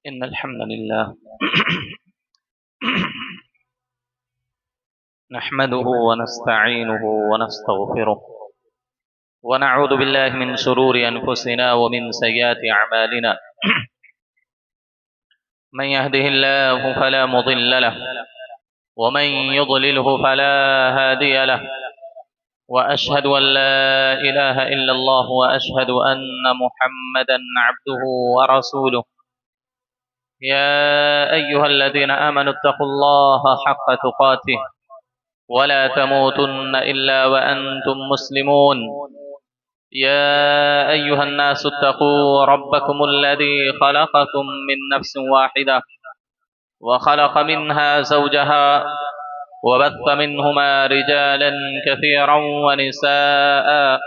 إن الحمد لله نحمده ونستعينه ونستغفره ونعوذ بالله من شرور أنفسنا ومن سيئات أعمالنا من يهده الله فلا مضل له ومن يضلله فلا هادي له وأشهد أن لا إله إلا الله وأشهد أن محمدا عبده ورسوله يا أيها الذين آمنوا اتقوا الله حق تقاته ولا تموتن إلا وأنتم مسلمون يا أيها الناس اتقوا ربكم الذي خلقكم من نفس واحدة وخلق منها زوجها وبث منهما رجالا كثيرا ونساء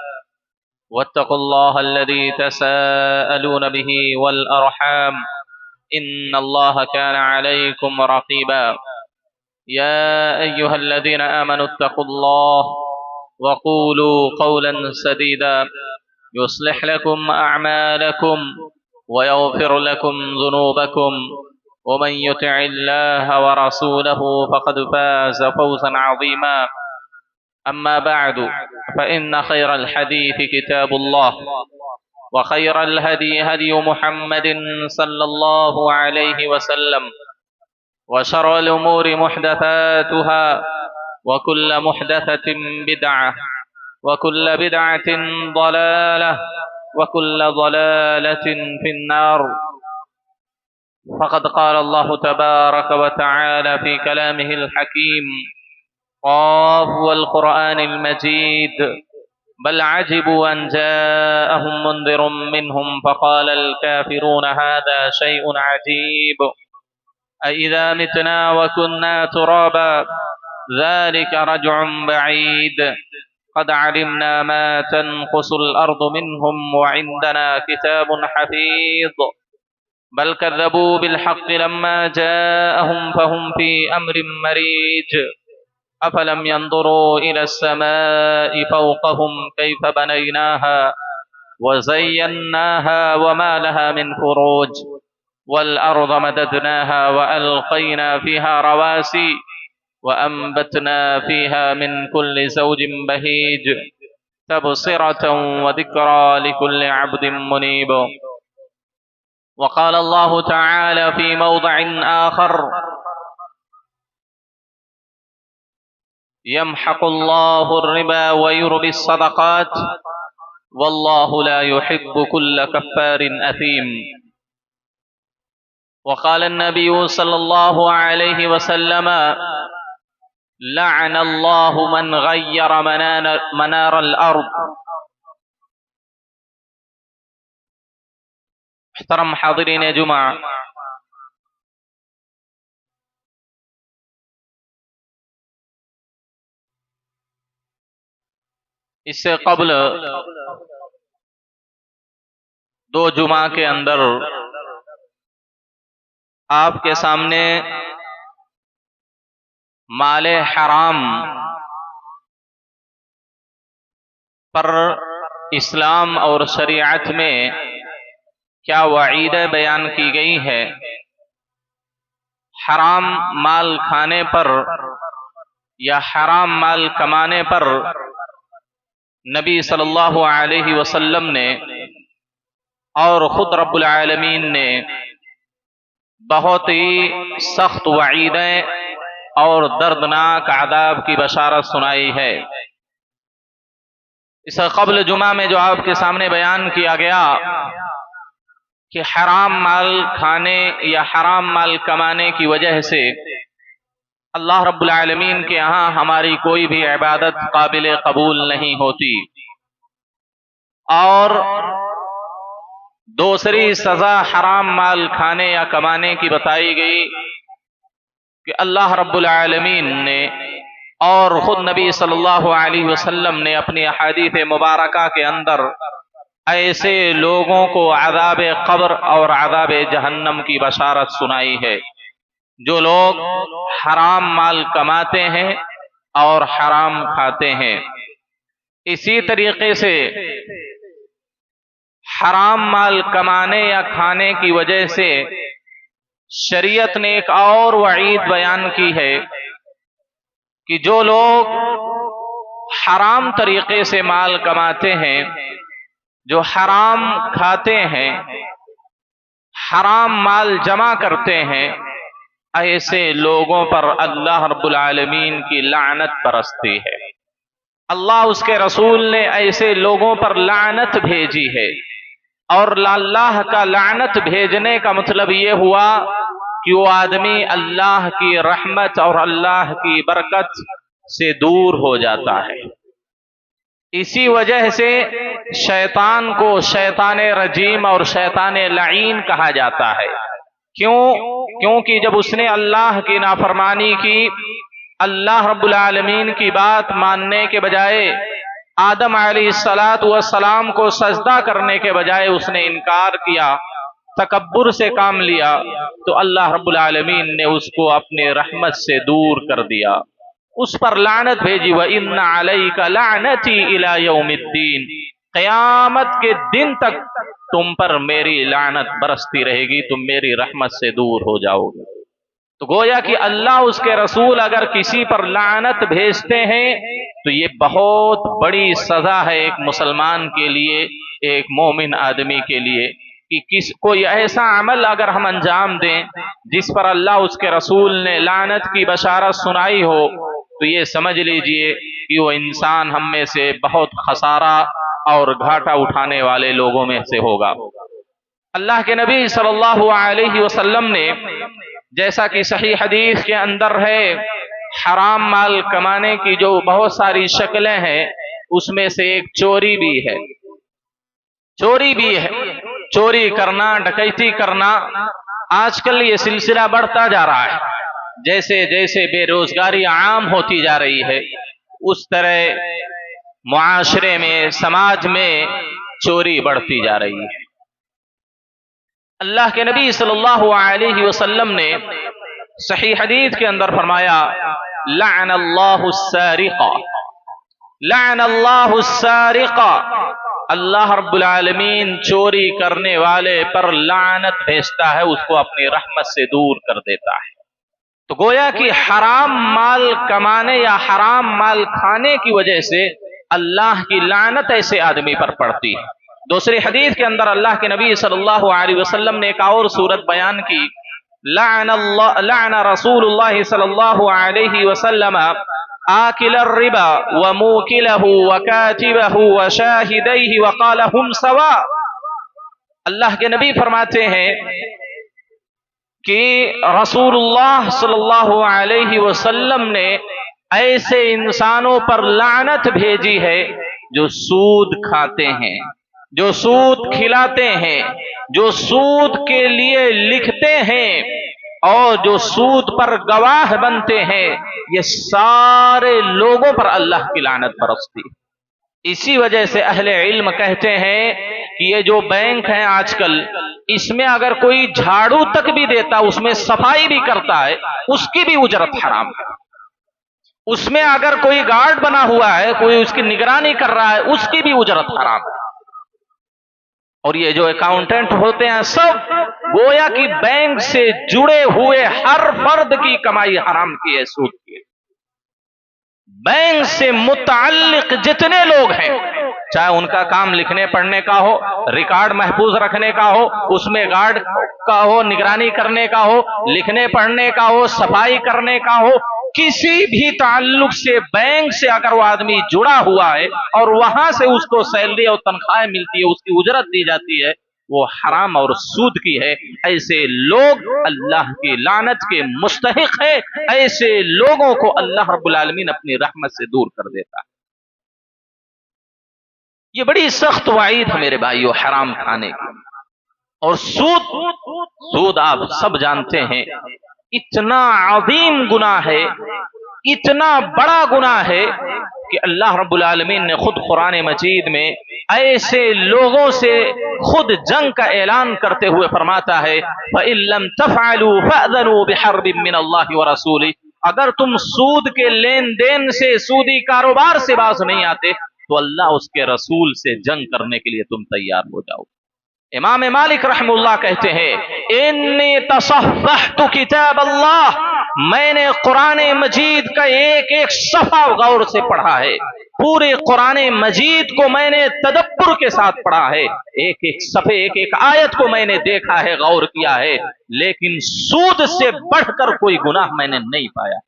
واتقوا الله الذي تساءلون به والأرحام إن الله كان عليكم رقيبا يا أيها الذين آمنوا اتقوا الله وقولوا قولا سديدا يصلح لكم أعمالكم ويغفر لكم ذنوبكم ومن يطع الله ورسوله فقد فاز فوزا عظيما أما بعد فإن خير الحديث كتاب الله وخير الهدي هدي محمد صلى الله عليه وسلم وشر الأمور محدثاتها وكل محدثة بدعة وكل بدعة ضلالة وكل ضلالة في النار فقد قال الله تبارك وتعالى في كلامه الحكيم قاف والقرآن المجيد بل عجبوا أن جاءهم منذر منهم فقال الكافرون هذا شيء عجيب أإذا متنا وكنا ترابا ذلك رجع بعيد قد علمنا ما تنقص الأرض منهم وعندنا كتاب حفيظ بل كذبوا بالحق لما جاءهم فهم في أمر مريج أفلم ينظروا إلى السماء فوقهم كيف بنيناها وزيناها وما لها من فروج والأرض مددناها وألقينا فيها رواسي وأنبتنا فيها من كل زوج بهيج تبصرة وذكرى لكل عبد منيب. وقال الله تعالى في موضع آخر يمحق الله الربا ويربي الصدقات والله لا يحب كل كفار أثيم. وقال النبي صلى الله عليه وسلم لعن الله من غير منار الأرض. محترم حاضرین جمعہ، اس سے قبل دو جمعہ کے اندر آپ کے سامنے مال حرام پر اسلام اور شریعت میں کیا وعیدیں بیان کی گئی ہے. حرام مال کھانے پر یا حرام مال کمانے پر نبی صلی اللہ علیہ وسلم نے اور خود رب العالمین نے بہت ہی سخت وعیدیں اور دردناک عذاب کی بشارت سنائی ہے. اس سے قبل جمعہ میں جو آپ کے سامنے بیان کیا گیا کہ حرام مال کھانے یا حرام مال کمانے کی وجہ سے اللہ رب العالمین کے ہاں ہماری کوئی بھی عبادت قابل قبول نہیں ہوتی، اور دوسری سزا حرام مال کھانے یا کمانے کی بتائی گئی کہ اللہ رب العالمین نے اور خود نبی صلی اللہ علیہ وسلم نے اپنی احادیث مبارکہ کے اندر ایسے لوگوں کو عذاب قبر اور عذاب جہنم کی بشارت سنائی ہے جو لوگ حرام مال کماتے ہیں اور حرام کھاتے ہیں. اسی طریقے سے حرام مال کمانے یا کھانے کی وجہ سے शरीयत ने एक और वईद बयान की है कि जो लोग हराम तरीके से माल कमाते हैं, जो हराम खाते हैं, हराम माल जमा करते हैं, ऐसे लोगों पर अल्लाह रब्बुल आलमीन की लानत बरसती है। अल्लाह उसके रसूल ने ऐसे लोगों पर लानत भेजी है। और अल्लाह का लानत भेजने का मतलब ये हुआ कि वो आदमी अल्लाह की रहमत और अल्लाह की बरकत से दूर हो जाता है। इसी वजह से शैतान को शैतान रजीम और शैतान लईन कहा जाता है। क्योंकि जब उसने अल्लाह की नाफरमानी की, अल्लाह रब्बुल आलमीन की बात मानने के बजाय आदम अलैहिस्सलातु वस्सलाम को सजदा करने के बजाय उसने इनकार किया, तकब्बुर से काम लिया, तो अल्लाह रब्बुल आलमीन ने उसको अपने रहमत से दूर कर दिया, उस पर लानत भेजी। व इन्ना अलैका लानती इला यौमिद्दीन, क़यामत के दिन तक तुम पर मेरी लानत बरसती रहेगी, तुम मेरी रहमत से दूर हो जाओगे। तो गोया कि अल्लाह उसके रसूल अगर किसी पर लानत भेजते हैं तो ये बहुत बड़ी सजा है एक मुसलमान के लिए, एक मोमिन आदमी के लिए, कि कोई ऐसा अमल अगर हम अंजाम दें जिस पर अल्लाह उसके रसूल ने लानत की बशारत सुनाई हो, तो ये समझ लीजिए कि वो इंसान हम में से बहुत खसारा और घाटा उठाने वाले लोगों में से होगा। अल्लाह के नबी सल्लल्लाहु अलैहि वसल्लम ने, जैसा कि सही हदीस के अंदर है, हराम माल कमाने की जो बहुत सारी शक्लें हैं उसमें से एक चोरी भी है। चोरी करना, डकैती करना, आजकल ये सिलसिला बढ़ता जा रहा है। जैसे जैसे बेरोजगारी आम होती जा रही है, उस तरह मुआशरे में, समाज में चोरी बढ़ती जा रही है। अल्लाह के नबी सल्लल्लाहु अलैहि वसल्लम ने सही हदीस के अंदर फरमाया, लअनल्लाहु सारिक़ा, लअनल्लाहु सारिक़ा, अल्लाह रब्बुल आलमीन चोरी करने वाले पर लानत भेजता है, उसको अपनी रहमत से दूर कर देता है। तो गोया कि हराम माल कमाने या हराम माल खाने की वजह से अल्लाह की लानत ऐसे आदमी पर पड़ती है। दूसरी हदीस के अंदर अल्लाह के नबी सल्लल्लाहु अलैहि वसल्लम ने एक और सूरत बयान की, लअन रसूलुल्लाह सल्लल्लाहु अलैहि वसल्लम आकिल रिबा व मूकिलहु व कातिबहु व शाहिदैहि व क़ाल हुम सवा। अल्लाह के नबी फरमाते हैं कि रसूलुल्लाह सल्लल्लाहु अलैहि वसल्लम ने ऐसे इंसानों पर लानत भेजी है जो सूद खाते हैं, जो सूद खिलाते हैं, जो सूद के लिए लिखते हैं और जो सूद पर गवाह बनते हैं, ये सारे लोगों पर अल्लाह की लानत बरसती है। इसी वजह से अहले इल्म कहते हैं कि ये जो बैंक हैं आजकल, इसमें अगर कोई झाड़ू तक भी देता, उसमें सफाई भी करता है, उसकी भी उजरत हराम है। उसमें अगर कोई गार्ड बना हुआ है, कोई उसकी निगरानी कर रहा है, उसकी भी उजरत हराम है। और ये जो अकाउंटेंट होते हैं, सब गोया कि बैंक से जुड़े हुए हर फर्द की कमाई हराम की है, सूद की है। बैंक से मुताल्लिक जितने लोग हैं, चाहे उनका काम लिखने पढ़ने का हो, रिकॉर्ड महफूज रखने का हो, उसमें गार्ड का हो, निगरानी करने का हो, लिखने पढ़ने का हो, सफाई करने का हो, किसी भी ताल्लुक से बैंक से अगर वो आदमी जुड़ा हुआ है और वहां से उसको सैलरी और तनख्वाह मिलती है, उसकी उजरत दी जाती है, वो हराम और सूद की है। ऐसे लोग अल्लाह की लानत के मुस्तहिक है। ऐसे लोगों को अल्लाह रब्बुल आलमीन अपनी रहमत से दूर कर देता है। ये बड़ी सख्त वाइद है मेरे भाइयों हराम खाने की। और सूद आप सब जानते हैं इतना अजीम गुनाह है, इतना बड़ा गुनाह है कि अल्लाह रब्बुल आलमीन ने खुद कुरान मजीद में ऐसे लोगों से खुद जंग का ऐलान करते हुए फरमाता है, फ़इल्लम तफ़अलू फ़अज़नू बिहर्बिम मिनल्लाहि व रसूलिही, अगर तुम सूद के लेन देन से, सूदी कारोबार से बाज नहीं आते तो अल्लाह उसके रसूल से जंग करने के लिए तुम तैयार हो जाओ। इमाम मालिक रहमुल्लाह कहते हैं इन्नी तसफ़्फ़हतु किताब अल्लाह, मैंने कुरान मजीद का एक एक सफ़ा गौर से पढ़ा है, पूरे कुरान मजीद को मैंने तदब्बुर के साथ पढ़ा है, एक एक सफ़े एक एक आयत को मैंने देखा है, गौर किया है, लेकिन सूद से बढ़कर कोई गुनाह मैंने नहीं पाया।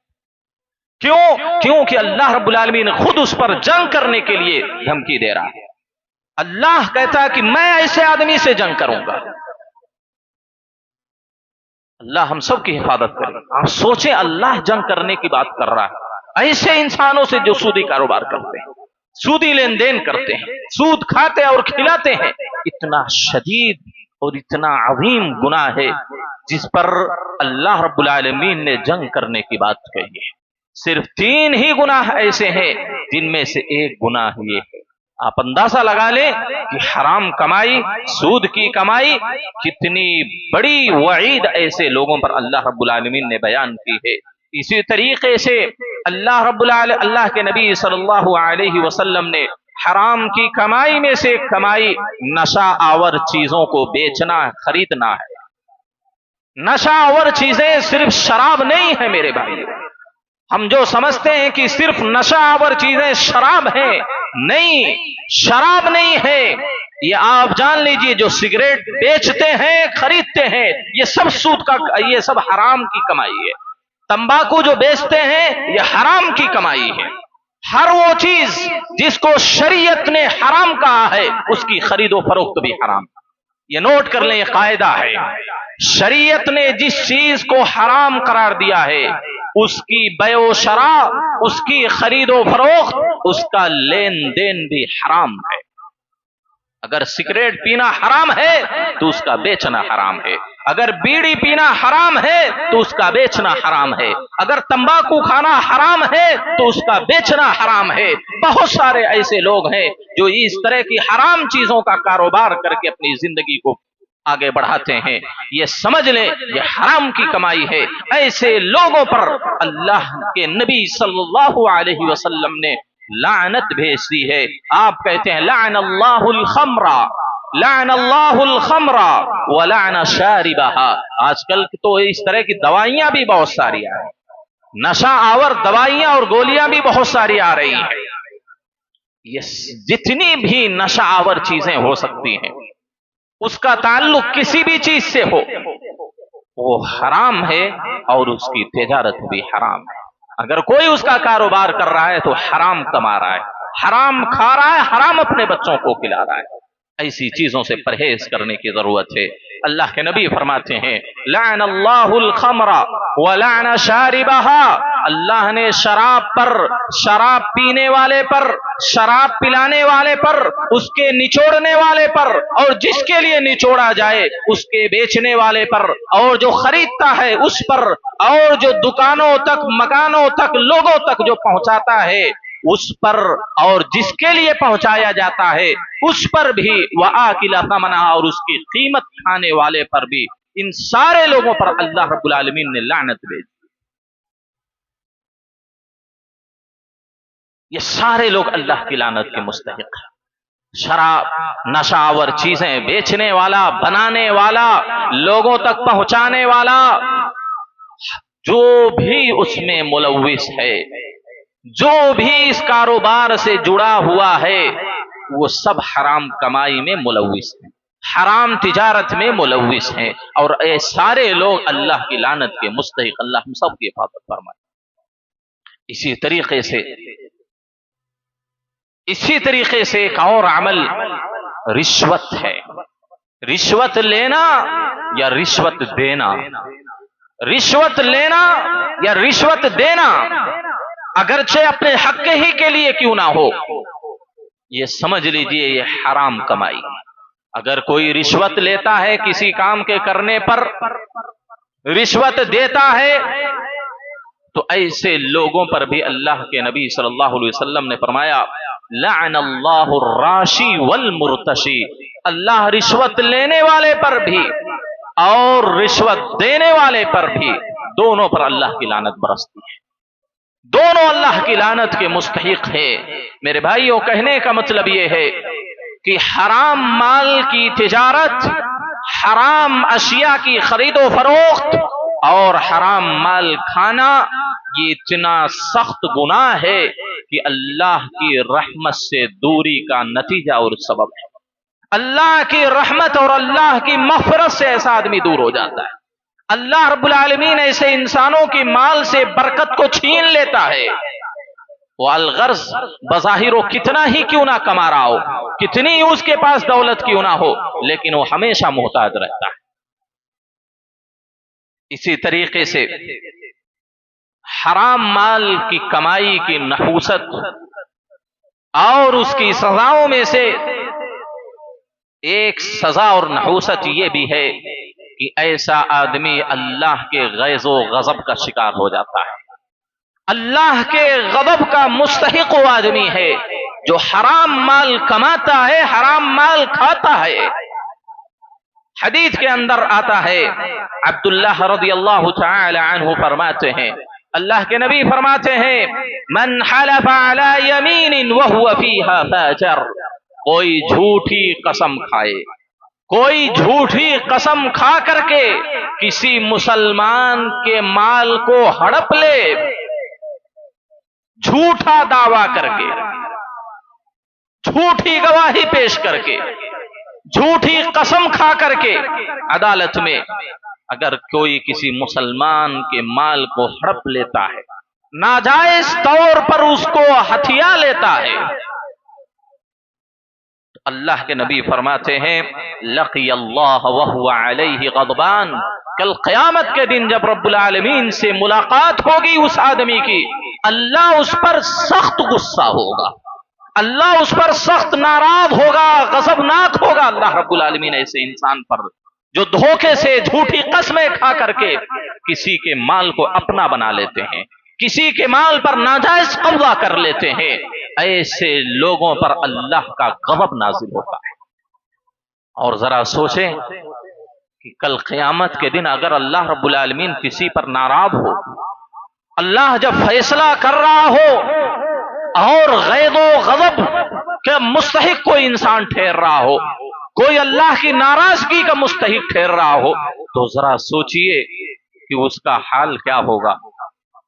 क्यों? क्योंकि अल्लाह रब्बुल आलमीन खुद उस पर जंग करने के लिए धमकी दे रहा है। अल्लाह कहता है कि मैं ऐसे आदमी से जंग करूंगा। अल्लाह हम सब की हिफाजत करे। आप सोचें, अल्लाह जंग करने की बात कर रहा है ऐसे इंसानों से जो सूदी कारोबार करते हैं, सूदी लेन देन करते हैं, सूद खाते और खिलाते हैं। इतना शदीद और इतना अजीम गुनाह है जिस पर अल्लाह रब्बुल आलमीन ने जंग करने की बात कही है। सिर्फ 3 ही गुनाह ऐसे हैं जिनमें से एक गुनाह ये है। आप अंदाजा लगा लें कि हराम कमाई, सूद की कमाई, कितनी बड़ी वईद ऐसे लोगों पर अल्लाह रब्बुल आलमीन ने बयान की है। इसी तरीके से अल्लाह के नबी सल्लल्लाहु अलैहि वसल्लम ने हराम की कमाई में से कमाई नशा आवर चीजों को बेचना, खरीदना है। नशा आवर चीजें सिर्फ शराब नहीं है मेरे भाई। हम जो समझते हैं कि सिर्फ नशा आवर चीजें शराब है, नहीं, शराब नहीं है। ये आप जान लीजिए, जो सिगरेट बेचते हैं, खरीदते हैं, ये सब सूद का, ये सब हराम की कमाई है। तंबाकू जो बेचते हैं, ये हराम की कमाई है। हर वो चीज जिसको शरीयत ने हराम कहा है, उसकी खरीदो फरोख्त भी हराम। ये नोट कर लें, ये कायदा है। शरीयत ने जिस चीज को हराम करार दिया है, उसकी बयो शरा, उसकी खरीदो फरोख्त, उसका लेन देन भी हराम है। अगर सिगरेट पीना हराम है तो उसका बेचना हराम है। अगर बीड़ी पीना हराम है तो उसका बेचना हराम है। अगर तंबाकू खाना हराम है तो उसका बेचना हराम है। बहुत सारे ऐसे लोग हैं जो इस तरह की हराम चीजों का कारोबार करके अपनी जिंदगी को आगे बढ़ाते हैं। ये समझ लें, ये हराम की कमाई है। ऐसे लोगों पर अल्लाह के नबी सल्लल्लाहु अलैहि वसल्लम ने लानत भेज दी है। आप कहते हैं लानल्लाहुल खमरा, लानल्लाहुल खमरा व लान शारिबहा। आजकल तो इस तरह की दवाइयां भी बहुत सारी आ रही, नशा आवर दवाइयां और गोलियां भी बहुत सारी आ रही हैं। ये जितनी भी नशा आवर चीजें हो सकती हैं, उसका ताल्लुक किसी भी चीज से हो, वो हराम है और उसकी तिजारत भी हराम है। अगर कोई उसका कारोबार कर रहा है तो हराम कमा रहा है, हराम खा रहा है, हराम अपने बच्चों को खिला रहा है। ऐसी चीजों से परहेज करने की जरूरत है। अल्लाह के नबी फरमाते हैं लानल्लाहुल खमरा व लान शारिबहा। अल्लाह ने शराब पर, शराब पीने वाले पर, शराब पिलाने वाले पर, उसके निचोड़ने वाले पर, और जिसके लिए निचोड़ा जाए उसके बेचने वाले पर, और जो खरीदता है उस पर, और जो दुकानों तक, मकानों तक, लोगों तक जो पहुंचाता है उस पर, और जिसके लिए पहुंचाया जाता है उस पर भी, वआकिला समना, और उसकी कीमत खाने वाले पर भी, इन सारे लोगों पर अल्लाह रब्बुल आलमीन ने लानत भेजी। ये सारे लोग अल्लाह की लानत के मुस्तहिक हैं। शराब, नशावर चीजें बेचने वाला, बनाने वाला, लोगों तक पहुंचाने वाला, जो भी उसमें मुलव्विस है, जो भी इस कारोबार से जुड़ा हुआ है, वो सब हराम कमाई में मुलव्विस हैं, हराम तिजारत में मुलव्विस हैं। और ये सारे लोग अल्लाह की लानत के मुस्तहिक। अल्लाह हम सब की हिफाजत फरमाए। इसी तरीके से एक और अमल रिश्वत है। रिश्वत लेना या रिश्वत देना, रिश्वत लेना या रिश्वत देना, अगरचे अपने हक ही के लिए क्यों ना हो, ये समझ लीजिए ये हराम कमाई। अगर कोई रिश्वत लेता है किसी काम के करने पर, रिश्वत देता है, तो ऐसे लोगों पर भी अल्लाह के नबी सल्लल्लाहु अलैहि वसल्लम ने फरमाया लानल्लाहु राशी वल मुर्तशी। अल्लाह रिश्वत लेने वाले पर भी और रिश्वत देने वाले पर भी, दोनों पर अल्लाह की लानत बरसती है। दोनों अल्लाह की लानत के मुस्तहिक है। मेरे भाइयों, कहने का मतलब यह है کہ حرام مال کی تجارت، حرام اشیاء کی خرید و فروخت اور حرام مال کھانا یہ اتنا سخت گناہ ہے کہ اللہ کی رحمت سے دوری کا نتیجہ اور سبب ہے۔ اللہ کی رحمت اور اللہ کی مغفرت سے ایسا آدمی دور ہو جاتا ہے۔ اللہ رب العالمین ایسے انسانوں کی مال سے برکت کو چھین لیتا ہے۔ وہ الغرض بظاہر وہ کتنا ہی کیوں نہ کما رہا ہو، کتنی ہی اس کے پاس دولت کیوں نہ ہو، لیکن وہ ہمیشہ محتاج رہتا ہے۔ اسی طریقے سے حرام مال کی کمائی کی نحوست اور اس کی سزاؤں میں سے ایک سزا اور نحوست یہ بھی ہے کہ ایسا آدمی اللہ کے غیظ و غضب کا شکار ہو جاتا ہے۔ اللہ کے غضب کا مستحق وہ آدمی ہے جو حرام مال کماتا ہے، حرام مال کھاتا ہے۔ حدیث کے اندر آتا ہے، عبداللہ رضی اللہ تعالی عنہ فرماتے ہیں، اللہ کے نبی فرماتے ہیں، من حلف علی یمین وہو فیہا فاجر، کوئی جھوٹی قسم کھائے، کوئی جھوٹی قسم کھا کر کے کسی مسلمان کے مال کو ہڑپ لے، جھوٹا دعویٰ کر کے، جھوٹی گواہی پیش کر کے، جھوٹی قسم کھا کر کے عدالت میں اگر کوئی کسی مسلمان کے مال کو ہڑپ لیتا ہے، ناجائز طور پر اس کو ہتھیا لیتا ہے، تو اللہ کے نبی فرماتے ہیں لقی اللہ وہو علیہ غضبان، کل قیامت کے دن جب رب العالمین سے ملاقات ہوگی اس آدمی کی، اللہ اس پر سخت غصہ ہوگا، اللہ اس پر سخت ناراض ہوگا، غضبناک ہوگا۔ اللہ رب العالمین ایسے انسان پر جو دھوکے سے جھوٹی قسمیں کھا کر کے کسی کے مال کو اپنا بنا لیتے ہیں، کسی کے مال پر ناجائز قبضہ کر لیتے ہیں، ایسے لوگوں پر اللہ کا غضب نازل ہوتا ہے۔ اور ذرا سوچیں کہ کل قیامت کے دن اگر اللہ رب العالمین کسی پر ناراض ہو، اللہ جب فیصلہ کر رہا ہو اور غیظ و غضب کے مستحق کوئی انسان ٹھہر رہا ہو، کوئی اللہ کی ناراضگی کا مستحق ٹھہر رہا ہو، تو ذرا سوچئے کہ اس کا حال کیا ہوگا،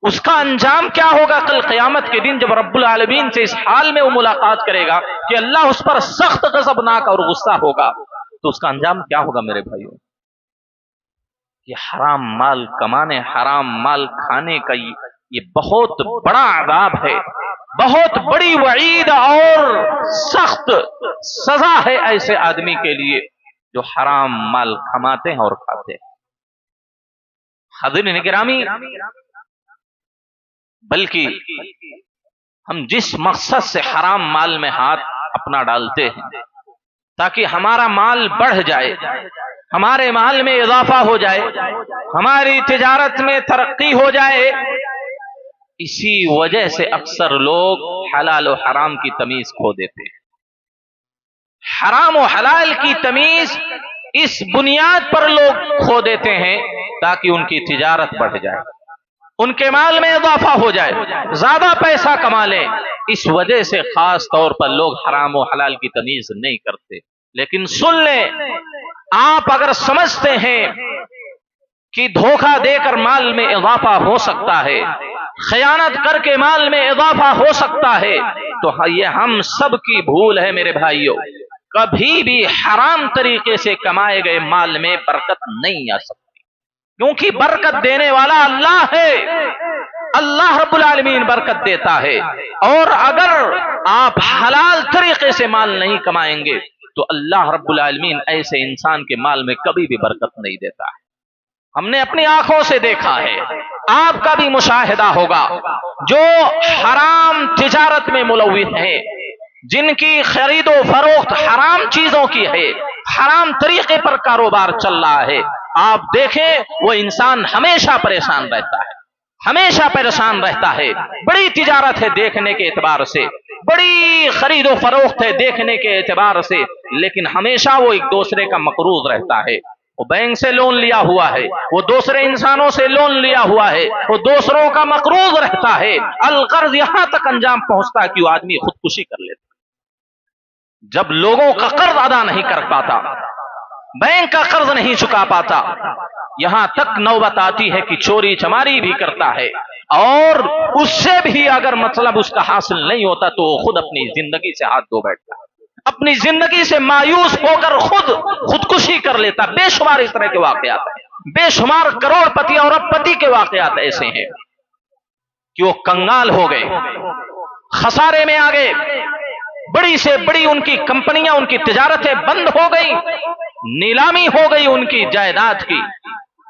اس کا انجام کیا ہوگا کل قیامت کے دن جب رب العالمین سے اس حال میں وہ ملاقات کرے گا کہ اللہ اس پر سخت غضبناک اور غصہ ہوگا، تو اس کا انجام کیا ہوگا میرے بھائیوں؟ یہ حرام مال کمانے، حرام مال کھانے کا یہ بہت بڑا عذاب ہے، بہت بڑی وعید اور سخت سزا ہے ایسے آدمی کے لیے جو حرام مال کماتے ہیں اور کھاتے ہیں۔ حاضرین گرامی، بلکہ ہم جس مقصد سے حرام مال میں ہاتھ اپنا ڈالتے ہیں تاکہ ہمارا مال بڑھ جائے، ہمارے مال میں اضافہ ہو جائے، ہماری تجارت میں ترقی ہو جائے، اسی وجہ سے اکثر لوگ حلال و حرام کی تمیز کھو دیتے ہیں۔ حرام و حلال کی تمیز اس بنیاد پر لوگ کھو دیتے ہیں تاکہ ان کی تجارت بڑھ جائے، ان کے مال میں اضافہ ہو جائے، زیادہ پیسہ کما لیں۔ اس وجہ سے خاص طور پر لوگ حرام و حلال کی تمیز نہیں کرتے۔ لیکن سن لیں، آپ اگر سمجھتے ہیں کہ دھوکہ دے کر مال میں اضافہ ہو سکتا ہے، خیانت کر کے مال میں اضافہ ہو سکتا ہے، تو یہ ہم سب کی بھول ہے میرے بھائیوں۔ کبھی بھی حرام طریقے سے کمائے گئے مال میں برکت نہیں آ سکتی، کیونکہ برکت دینے والا اللہ ہے، اللہ رب العالمین برکت دیتا ہے۔ اور اگر آپ حلال طریقے سے مال نہیں کمائیں گے تو اللہ رب العالمین ایسے انسان کے مال میں کبھی بھی برکت نہیں دیتا ہے۔ ہم نے اپنی آنکھوں سے دیکھا ہے، آپ کا بھی مشاہدہ ہوگا، جو حرام تجارت میں ملوث ہیں، جن کی خرید و فروخت حرام چیزوں کی ہے، حرام طریقے پر کاروبار چل رہا ہے، آپ دیکھیں وہ انسان ہمیشہ پریشان رہتا ہے، ہمیشہ پریشان رہتا ہے۔ بڑی تجارت ہے دیکھنے کے اعتبار سے، بڑی خرید و فروخت ہے دیکھنے کے اعتبار سے، لیکن ہمیشہ وہ ایک دوسرے کا مقروض رہتا ہے۔ وہ بینک سے لون لیا ہوا ہے، وہ دوسرے انسانوں سے لون لیا ہوا ہے، وہ دوسروں کا مقروض رہتا ہے، الغرض یہاں تک انجام پہنچتا ہے کہ وہ آدمی خودکشی کر لیتا ہے۔ जब लोगों का कर्ज अदा नहीं कर पाता, बैंक का कर्ज नहीं चुका पाता, यहां तक नौबत आती है कि चोरी चमारी भी करता है, और उससे भी अगर मतलब उसका हासिल नहीं होता तो वो खुद अपनी जिंदगी से हाथ धो बैठता है, अपनी जिंदगी से मायूस होकर खुद खुदकुशी कर लेता। बेशुमार इस तरह के वाकयात हैं, बेशुमार करोड़पति और अरबपति के वाकयात ऐसे हैं कि वो कंगाल हो गए, खसारे में आ गए, बड़ी से बड़ी उनकी कंपनियां, उनकी तिजारतें बंद हो गई, नीलामी हो गई उनकी जायदाद की,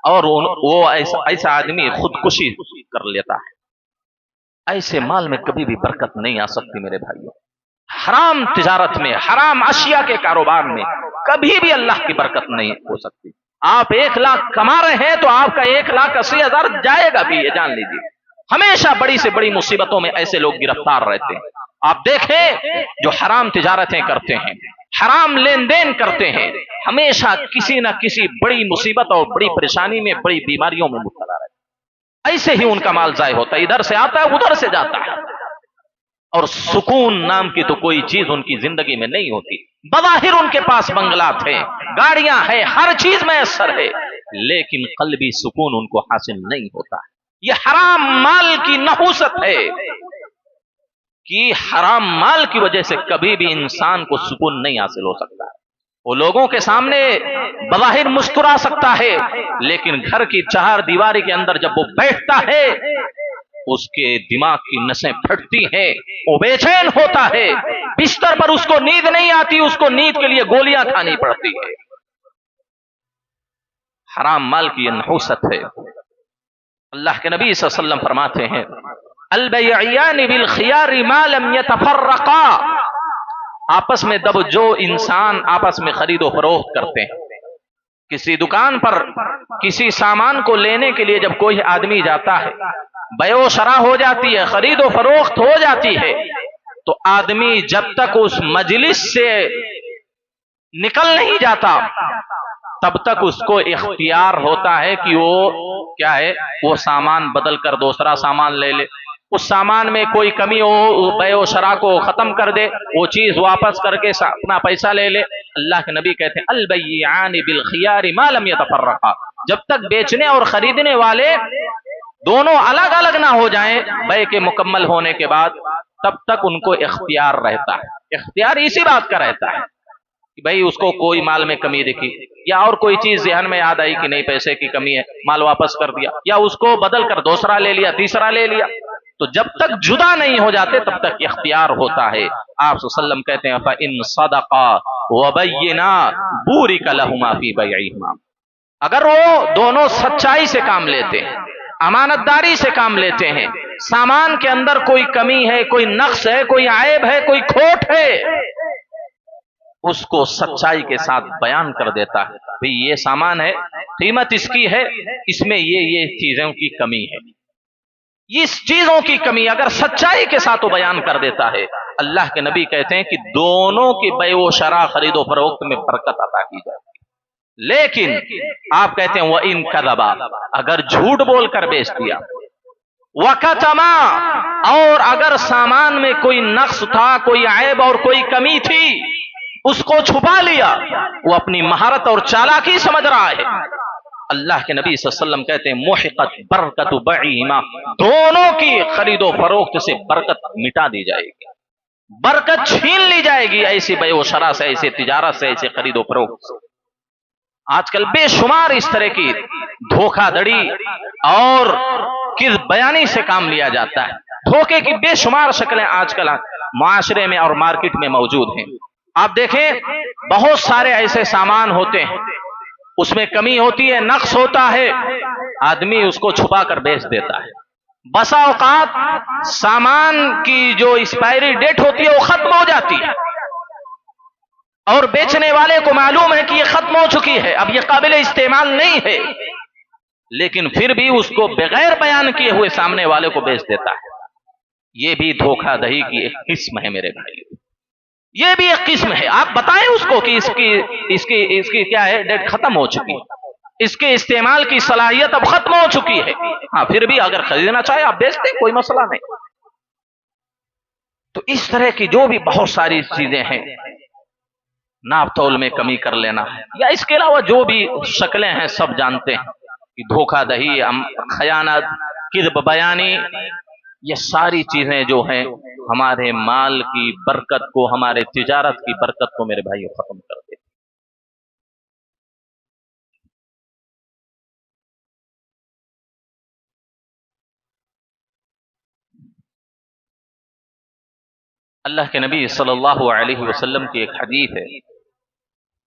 और वो ऐसा आदमी खुदकुशी कर लेता है। ऐसे माल में कभी भी बरकत नहीं आ सकती मेरे भाइयों। हराम तिजारत में, हराम अशिया के कारोबार में कभी भी अल्लाह की बरकत नहीं हो सकती। आप 1 लाख कमा रहे हैं तो आपका 1,80,000 जाएगा भी, ये जान लीजिए। हमेशा बड़ी से बड़ी मुसीबतों में ऐसे लोग गिरफ्तार रहते हैं। आप देखें जो हराम तिजारतें करते हैं, हराम लेन देन करते हैं, हमेशा किसी न किसी बड़ी मुसीबत और बड़ी परेशानी में, बड़ी बीमारियों में मुब्तला रहते हैं। ऐसे ही उनका माल जाय होता है, इधर से आता है उधर से जाता है, और सुकून नाम की तो कोई चीज उनकी जिंदगी में नहीं होती। बज़ाहिर उनके पास बंगला थे, गाड़ियां हैं, हर चीज मैसर है, लेकिन कल्बी सुकून उनको हासिल नहीं होता। यह हराम माल की नहूसत है कि हराम माल की वजह से कभी भी इंसान को सुकून नहीं हासिल हो सकता। वो लोगों के सामने बज़ाहिर मुस्कुरा सकता है, लेकिन घर की 4 दीवारी के अंदर जब वो बैठता है उसके दिमाग की नसें फटती हैं, वो बेचैन होता है, बिस्तर पर उसको नींद नहीं आती, उसको नींद के लिए गोलियां खानी पड़ती है। हराम माल की यह नहूसत है। अल्लाह के नबी सल्लल्लाहु अलैहि वसल्लम फरमाते हैं, अल बैयानी बिल खियारी मा लम यतफर्रका, आपस में जब जो इंसान आपस में खरीदो फरोख्त करते हैं, किसी दुकान पर किसी सामान को लेने के लिए जब कोई आदमी जाता है, बयो शरा हो जाती है, खरीदो फरोख्त हो जाती है, तो आदमी जब तक उस मजलिस से निकल नहीं जाता तब तक उसको इख्तियार होता है कि वो क्या है, वो सामान बदल कर दूसरा सामान ले ले, उस सामान में कोई कमी हो बयो शरा को खत्म कर दे, वो चीज वापस करके अपना पैसा ले ले। अल्लाह के नबी कहते हैं अल बैयानी बिल खियारी मा लम यतफर्रका, जब तक बेचने और खरीदने वाले दोनों अलग अलग ना हो जाएं बै के मुकम्मल होने के बाद, तब तक उनको इख्तियार रहता है। इख्तियार इसी बात का रहता है कि भाई उसको कोई माल में कमी दिखी, या और कोई चीज ज़हन में याद आई कि नहीं पैसे की कमी है, माल वापस कर दिया, या उसको बदल कर दूसरा ले लिया, तीसरा ले लिया, तो जब तक जुदा नहीं हो जाते तब तक इख्तियार होता है। आप सल्लम कहते हैं इन सदका व बय्यिना बूरिका लहुमा फी बैइहिमा, अगर वो दोनों सच्चाई से काम लेते हैं, अमानतदारी से काम लेते हैं, सामान के अंदर कोई कमी है, कोई नक्स है, कोई आयब है, कोई खोट है, उसको सच्चाई के साथ बयान कर देता है, भाई ये सामान है, कीमत इसकी है, इसमें ये चीजों की कमी है, इस चीजों की कमी अगर सच्चाई के साथ वो बयान कर देता है, अल्लाह के नबी कहते हैं कि दोनों की बैओ शरा खरीदो फरोख्त में बरकत अता की जाती। लेकिन आप कहते हैं वह इन कदबा, अगर झूठ बोलकर बेच दिया, वकतमा, और अगर सामान में कोई नक्स था, कोई ऐब और कोई कमी थी, उसको छुपा लिया, वो अपनी महारत और चालाकी समझ रहा है, अल्लाह के नबी सल्लल्लाहु अलैहि वसल्लम कहते हैं मुहिक़त बरकत बैहिमा, दोनों की खरीदो फरोख्त से बरकत मिटा दी जाएगी, बरकत छीन ली जाएगी ऐसी बैओ शरा से, ऐसी तिजारत से, ऐसे खरीदो फरोख्त से। आजकल बेशुमार इस तरह की धोखाधड़ी और किस बयानी से काम लिया जाता है। धोखे की बेशुमार शक्लें आजकल माशरे में और मार्केट में मौजूद हैं। आप देखें बहुत सारे ऐसे सामान होते हैं, उसमें कमी होती है, नक्स होता है, आदमी उसको छुपा कर बेच देता है। बसा औकात सामान की जो एक्सपायरी डेट होती है वो खत्म हो जाती है, और बेचने वाले को मालूम है कि ये खत्म हो चुकी है, अब ये काबिल इस्तेमाल नहीं है, लेकिन फिर भी उसको बगैर बयान किए हुए सामने वाले को बेच देता है। ये भी धोखाधड़ी की एक किस्म है मेरे भाई, ये भी एक किस्म है। आप बताएं उसको कि इसकी क्या है, डेट खत्म हो चुकी है, इसके इस्तेमाल की सलाहियत अब खत्म हो चुकी है, हाँ फिर भी अगर खरीदना चाहे आप बेच दें, कोई मसला नहीं। तो इस तरह की जो भी बहुत सारी चीजें हैं, नाप तोल में कमी कर लेना, या इसके अलावा जो भी शक्लें हैं सब जानते हैं कि धोखाधड़ी, खयानत, किद्ब बयानी, ये सारी चीजें जो हैं हमारे माल की बरकत को, हमारे तिजारत की बरकत को मेरे भाइयों खत्म कर देती। अल्लाह के नबी सल्लल्लाहु अलैहि वसल्लम की एक हदीस है,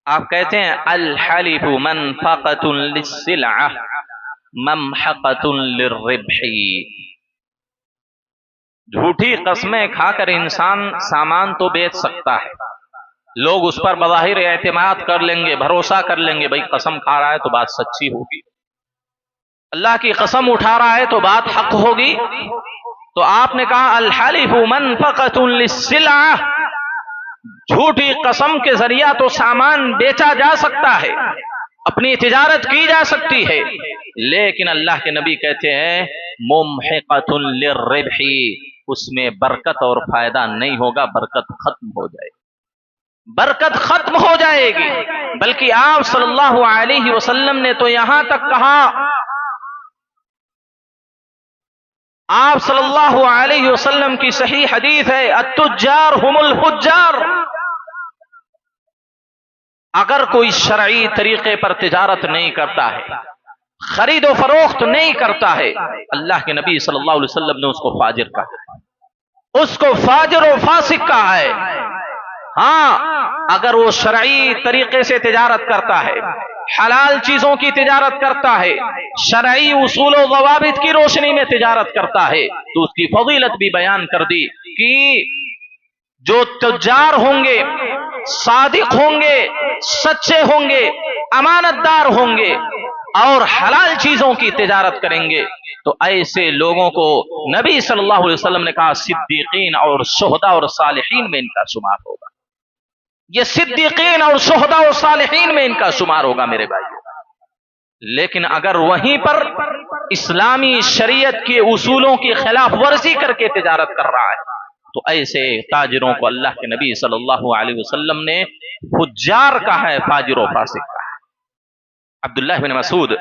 आप कहते हैं अल हलिफु मनफक़तुन लिस्सिलअ ममहक़तुन लिर्रिब्ही। झूठी कस्में खाकर इंसान सामान तो बेच सकता है, लोग उस पर बज़ाहिर एतमाद कर लेंगे, भरोसा कर लेंगे, भाई कसम खा रहा है तो बात सच्ची होगी, अल्लाह की कसम उठा रहा है तो बात हक होगी। तो आपने कहा अल हलिफु मनफक़तुन लिस्सिलअ, झूठी कसम के जरिया तो सामान बेचा जा सकता है, अपनी तिजारत की जा सकती है, लेकिन अल्लाह के नबी कहते हैं मुमहिक़तुन लिर्रिब्ही, उसमें बरकत और फायदा नहीं होगा, बरकत खत्म हो जाएगी, बरकत खत्म हो जाएगी। बल्कि आप सल्लल्लाहु अलैहि वसल्लम ने तो यहां तक कहा, आप सल्लल्लाहु अलैहि वसल्लम की सही हदीस है अत्तुज्जार हुमुल फुज्जार, अगर कोई शरई तरीके पर तिजारत नहीं करता है, खरीदो फरोख्त नहीं करता है, अल्लाह के नबी सल्लल्लाहु अलैहि वसल्लम ने उसको फाजिर कहा, उसको फाजिर और फासिक कहा है। हाँ, अगर वो शरई तरीके से तिजारत करता है, हलाल चीजों की तिजारत करता है, शरई उसूल और ज़वाबित की रोशनी में तिजारत करता है, तो उसकी फजीलत भी बयान कर दी कि जो तुज्जार होंगे, सादिक होंगे, सच्चे होंगे, अमानतदार होंगे और हलाल चीजों की तिजारत करेंगे, तो ऐसे लोगों को नबी सल्लल्लाहु अलैहि वसल्लम ने कहा सिद्दीकीन और शुहदा और सालिहीन में इनका शुमार होगा, ये सिद्दीकीन और शुहदा और सालिहीन में इनका शुमार होगा मेरे भाइयों। लेकिन अगर वहीं पर इस्लामी शरीयत के उसूलों की खिलाफ वर्जी करके तिजारत कर रहा है, तो ऐसे ताजिरों को अल्लाह के नबी सल्लल्लाहु अलैहि वसल्लम ने फुज्जार कहा है, फाजिर और फासिक कहा है। अब्दुल्लाह बिन मसूद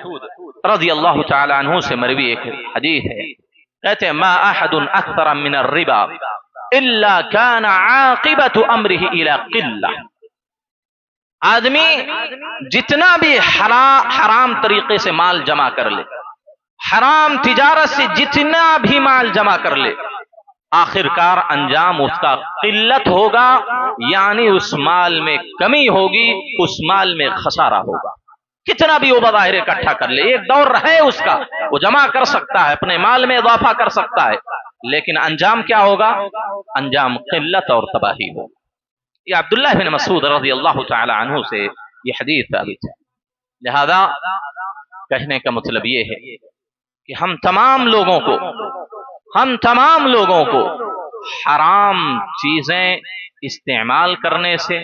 रज़ियल्लाहु तआला अन्हु से मरवी एक हदीस है, कहते हैं मा अहदुन अक्तर मिन अर्रिबा इल्ला कान आक़िबतु अम्रिही इला क़िल्ला, आदमी जितना भी हराम तरीके से माल जमा कर ले, हराम तिजारत से जितना भी माल जमा कर ले, आखिरकार अंजाम उसका किल्लत होगा, यानी उस माल में कमी होगी, उस माल में खसारा होगा। कितना भी वो बज़ाहिर इकट्ठा कर ले, एक दौर रहे उसका, वो जमा कर सकता है, अपने माल में इजाफा कर सकता है, लेकिन अंजाम क्या होगा? अंजाम किल्लत और तबाही होगा। ये अब्दुल्लाह बिन मसूद रज़ियल्लाहु तआला अन्हु से ये हदीस साबित है। लिहाजा कहने का मतलब ये है कि हम तमाम लोगों को हराम चीजें इस्तेमाल करने से,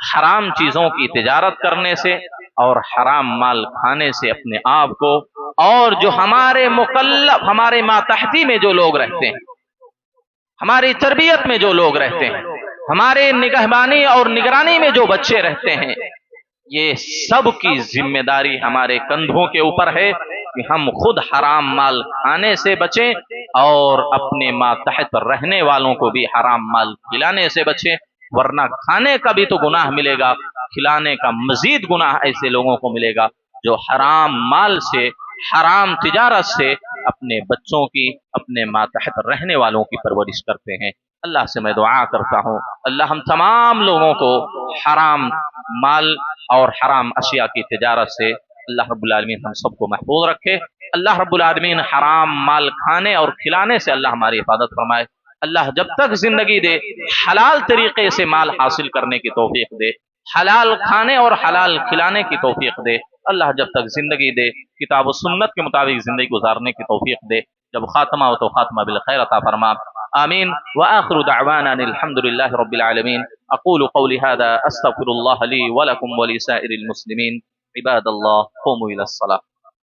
हराम चीजों की तिजारत करने से और हराम माल खाने से अपने आप को, और जो हमारे मुकल्लफ, हमारे मातहती में जो लोग रहते हैं, हमारी तरबियत में जो लोग रहते हैं, हमारे निगहबानी और निगरानी में जो बच्चे रहते हैं, ये सब की जिम्मेदारी हमारे कंधों के ऊपर है कि हम खुद हराम माल खाने से बचें और अपने मातहत रहने वालों को भी हराम माल खिलाने से बचें, वरना खाने का भी तो गुनाह मिलेगा, खिलाने का मजीद गुनाह ऐसे लोगों को मिलेगा जो हराम माल से, हराम तिजारत से अपने बच्चों की, अपने मातहत रहने वालों की परवरिश करते हैं। अल्लाह से मैं दुआ करता हूँ, अल्लाह हम तमाम लोगों को हराम माल और हराम अशिया की तिजारत से अल्लाह रब्बुल आलमीन हम सबको महफूज रखे। अल्लाह रब्बुल आलमीन हराम माल खाने और खिलाने से अल्लाह हमारी हिफाजत फरमाए। अल्लाह जब तक जिंदगी दे हलाल तरीके से माल हासिल करने की तौफीक दे, हलाल खाने और हलाल खिलाने की तौफीक दे। अल्लाह जब तक जिंदगी दे किताब व सुन्नत के मुताबिक जिंदगी गुजारने की तौफीक दे। जब खात्मा हो तो खात्मा बिल खैर अता फरमा। आमीन व आखिरु दअवाना अल्हम्दुलिल्लाहि रब्बिल आलमीन। अक़ूलु क़ौली हाज़ा अस्तग़फिरुल्लाह ली व लकुम व लिसाइरिल मुस्लिमीन। इबादल्लाह क़ूमू इलस्सलाह।